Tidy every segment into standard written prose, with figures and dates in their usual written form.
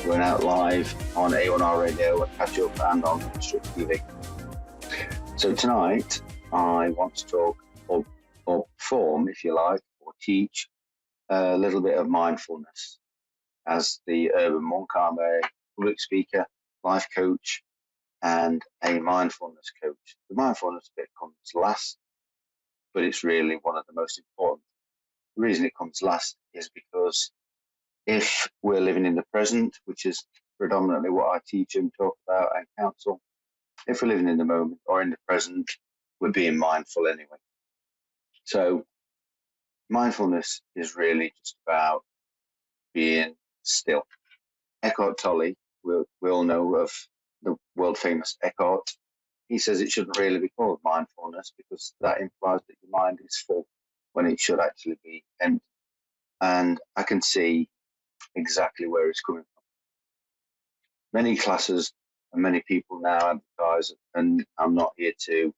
going out live on A1R Radio and Catch Up and on Construct TV. So tonight I want to talk or perform, if you like, or teach a little bit of mindfulness. As the urban monk, I'm a public speaker, life coach, and a mindfulness coach. The mindfulness bit comes last, but it's really one of the most important. The reason it comes last is because if we're living in the present, which is predominantly what I teach and talk about and counsel, if we're living in the moment or in the present, we're being mindful anyway. So mindfulness is really just about being still. Eckhart Tolle, we all know of the world famous Eckhart. He says it shouldn't really be called mindfulness because that implies that your mind is full when it should actually be empty. And I can see exactly where it's coming from. Many classes and many people now advertise, and I'm not here to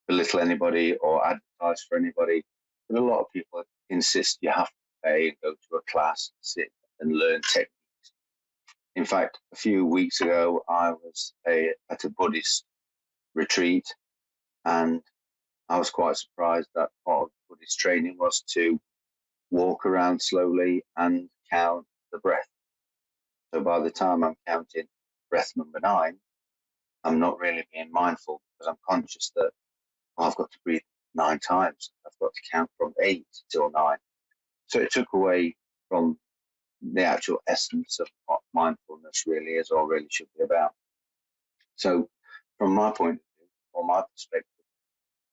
belittle anybody or advertise for anybody, but a lot of people insist you have to pay and go to a class, sit and learn techniques. In fact, a few weeks ago, I was at a Buddhist retreat, and I was quite surprised that part of Buddhist training was to walk around slowly and count the breath. So by the time I'm counting breath number 9, I'm not really being mindful because I'm conscious that I've got to breathe 9 times. I've got to count from 8 till 9. So it took away from the actual essence of what mindfulness really is or really should be about. So from my point of view, or my perspective,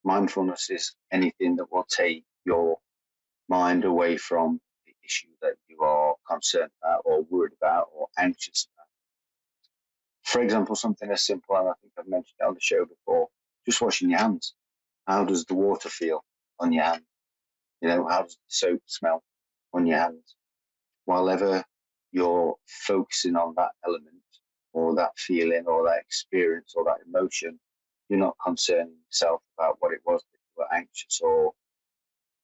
mindfulness is anything that will take your mind away from the issue that you are concerned about or worried about or anxious about. For example, something as simple, and I think I've mentioned it on the show before, just washing your hands. How does the water feel on your hand? How does the soap smell on your hands? While ever you're focusing on that element or that feeling or that experience or that emotion, you're not concerning yourself about what it was that you were anxious or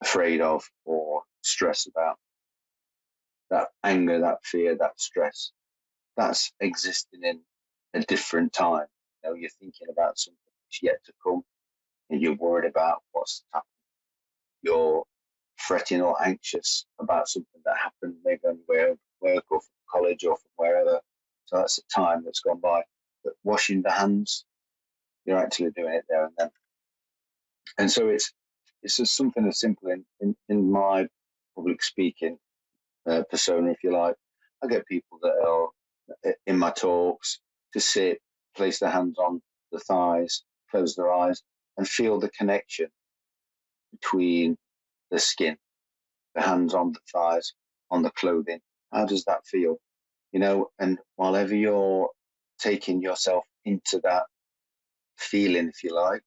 afraid of or stressed about. That anger, that fear, that stress, that's existing in a different time. You're thinking about something that's yet to come and you're worried about what's happening. You're fretting or anxious about something that happened maybe on your way work or from college or from wherever. So that's a time that's gone by. But washing the hands, you're actually doing it there and then. And so it's just something as simple in my public speaking persona, if you like. I get people that are in my talks to sit, place their hands on the thighs, close their eyes, and feel the connection between the skin, the hands on the thighs, on the clothing. How does that feel? And whilever you're taking yourself into that feeling, if you like,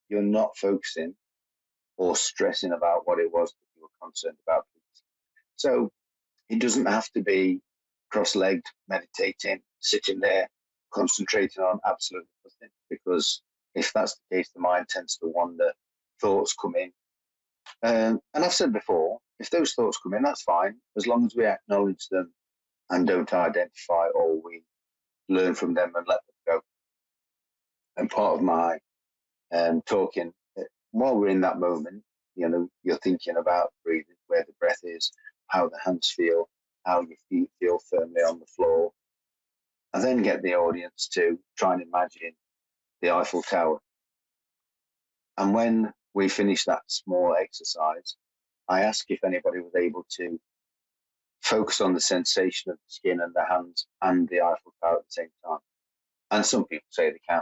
you're not focusing or stressing about what it was that you were concerned about. So it doesn't have to be cross-legged, meditating, sitting there, concentrating on absolutely nothing, because if that's the case, the mind tends to wander, thoughts come in. And I've said before, if those thoughts come in, that's fine, as long as we acknowledge them and don't identify, or we learn from them and let them go. And part of my talking, while we're in that moment, you're thinking about breathing, where the breath is, how the hands feel, how your feet feel firmly on the floor. I then get the audience to try and imagine the Eiffel Tower. And when we finish that small exercise, I ask if anybody was able to focus on the sensation of the skin and the hands and the Eiffel Tower at the same time. And some people say they can,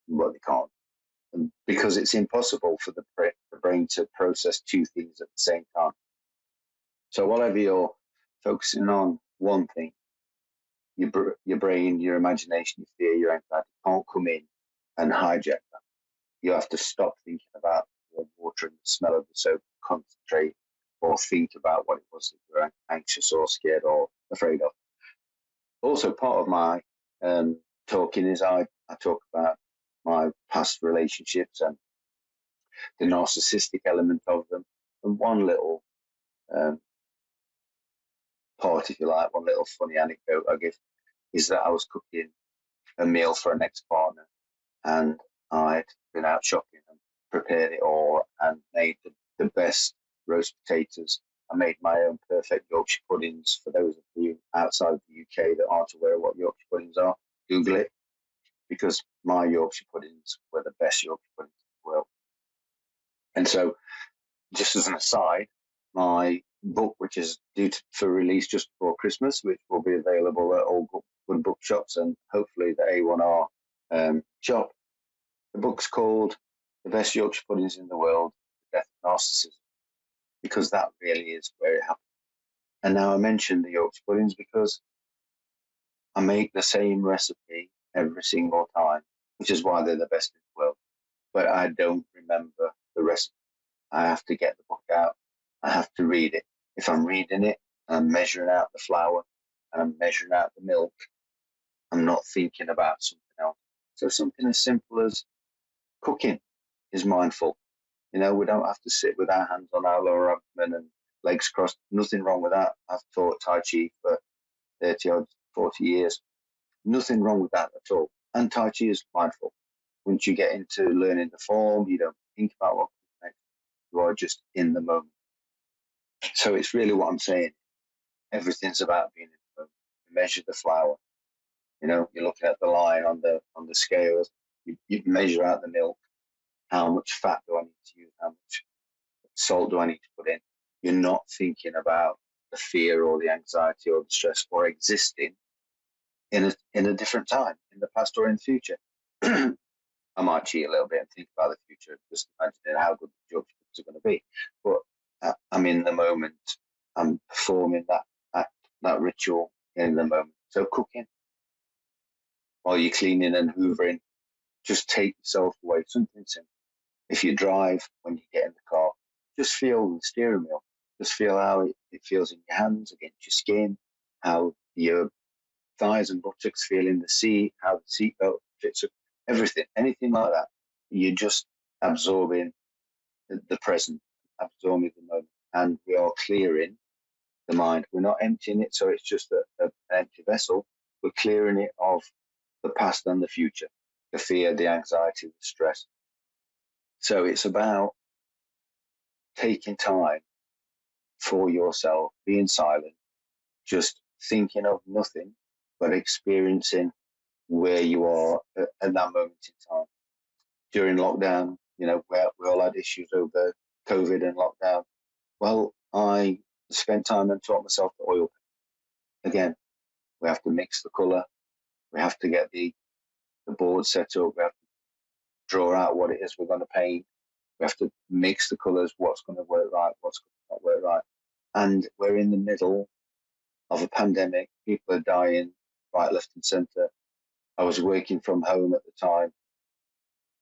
but they can't. And because it's impossible for the brain to process 2 things at the same time. So whatever you're focusing on one thing, your brain, your imagination, your fear, your anxiety can't come in and hijack that. You have to stop thinking about the water and the smell of the soap, concentrate or think about what it was that you were anxious or scared or afraid of. Also, part of my talking is I talk about my past relationships and the narcissistic element of them. And one little part, if you like, one little funny anecdote I give is that I was cooking a meal for an ex-partner, and I'd been out shopping and prepared it all and made the best roast potatoes. I made my own perfect Yorkshire puddings. For those of you outside of the UK that aren't aware of what Yorkshire puddings are, Google it, because my Yorkshire puddings were the best Yorkshire puddings in the world. And so, just as an aside, my book, which is due for release just before Christmas, which will be available at all good bookshops and hopefully the A1R shop. The book's called The Best Yorkshire Puddings in the World, The Death of Narcissism, because that really is where it happened. And now I mention the Yorkshire puddings because I make the same recipe every single time, which is why they're the best in the world. But I don't remember the recipe. I have to get the book out. I have to read it. If I'm reading it, I'm measuring out the flour and I'm measuring out the milk. I'm not thinking about something else. So something as simple as cooking is mindful. We don't have to sit with our hands on our lower abdomen and legs crossed. Nothing wrong with that. I've taught Tai Chi for 30 or 40 years. Nothing wrong with that at all. And Tai Chi is mindful. Once you get into learning the form, you don't think about what comes next. You are just in the moment. So it's really what I'm saying. Everything's about being in the moment. You measure the flour. You're looking at the line on the scales. You measure out the milk. How much fat do I need to use? How much salt do I need to put in? You're not thinking about the fear or the anxiety or the stress or existing in a different time, in the past or in the future. I might cheat a little bit and think about the future, just imagining how good the jokes are going to be. But I'm in the moment. I'm performing that ritual in the moment. So cooking, while you're cleaning and hoovering, just take yourself away. Something simple. If you drive, when you get in the car, just feel the steering wheel. Just feel how it feels in your hands, against your skin, how your thighs and buttocks feel in the seat, how the seatbelt fits up, everything, anything like that. You're just absorbing the present, absorbing the moment. And we are clearing the mind. We're not emptying it, so it's just an empty vessel. We're clearing it of the past and the future, the fear, the anxiety, the stress. So it's about taking time for yourself, being silent, just thinking of nothing, but experiencing where you are at that moment in time. During lockdown, we all had issues over COVID and lockdown. Well, I spent time and taught myself to oil paint. Again, we have to mix the colour. We have to get the board set up. We have to draw out what it is we're going to paint. We have to mix the colours, what's going to work right, what's going to not work right. And we're in the middle of a pandemic. People are dying right, left and centre. I was working from home at the time.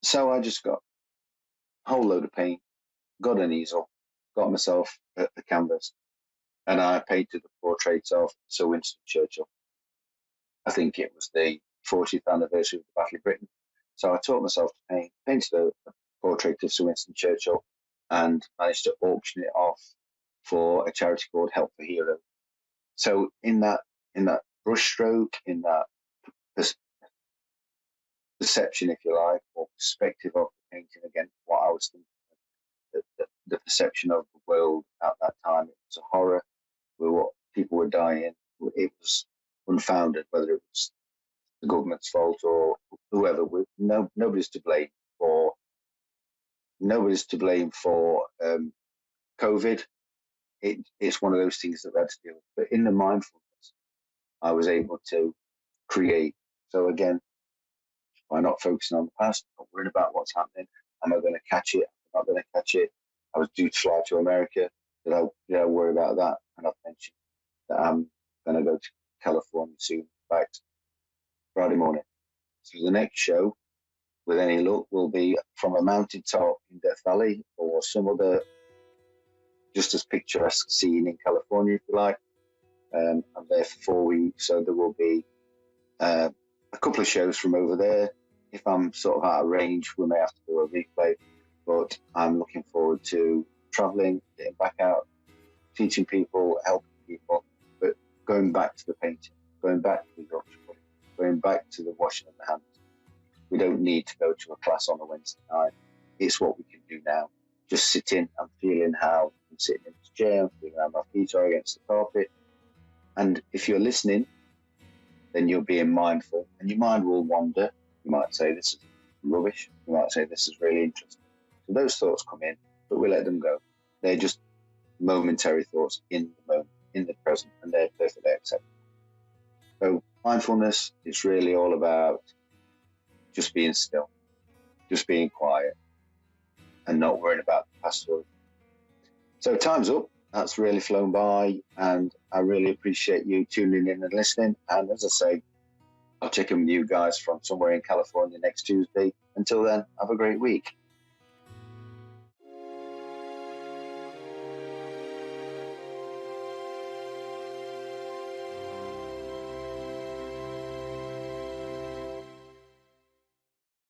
So I just got a whole load of paint, got an easel, got myself a canvas, and I painted the portrait of Sir Winston Churchill. I think it was the 40th anniversary of the Battle of Britain. So I taught myself to paint, painted a portrait of Sir Winston Churchill, and managed to auction it off for a charity called Help for Heroes. So in that brushstroke, in that perception, if you like, or perspective of the painting, again, what I was thinking, the perception of the world at that time, it was a horror. What people were dying. It was unfounded, whether it was the government's fault or whoever. Nobody's to blame for. Nobody's to blame for COVID. It's one of those things that we had to deal with. But in the mindfulness, I was able to create. So again, by not focusing on the past, not worrying about what's happening. Am I going to catch it? Am I not going to catch it? I was due to fly to America. Did I worry about that? And I've mentioned that I'm going to go to California soon, in fact, Friday morning. So the next show, with any luck, will be from a mountaintop in Death Valley or some other just as picturesque scene in California, if you like. I'm there for 4 weeks, so there will be a couple of shows from over there. If I'm sort of out of range, we may have to do a replay, but I'm looking forward to traveling, getting back out, teaching people, helping people, but going back to the painting, going back to the Yorkshire pudding, going back to the washing of the hands. We don't need to go to a class on a Wednesday night. It's what we can do now. Just sitting and feeling how I'm sitting in this chair, and feeling how my feet are against the carpet. And if you're listening, then you're being mindful, and your mind will wander. You might say, this is rubbish. You might say, this is really interesting. So those thoughts come in, but we let them go. They're just momentary thoughts in the moment, in the present, and they're perfectly acceptable. So mindfulness is really all about just being still, just being quiet, and not worrying about the past story. So time's up. That's really flown by, and I really appreciate you tuning in and listening. And as I say, I'll check in with you guys from somewhere in California next Tuesday. Until then, have a great week.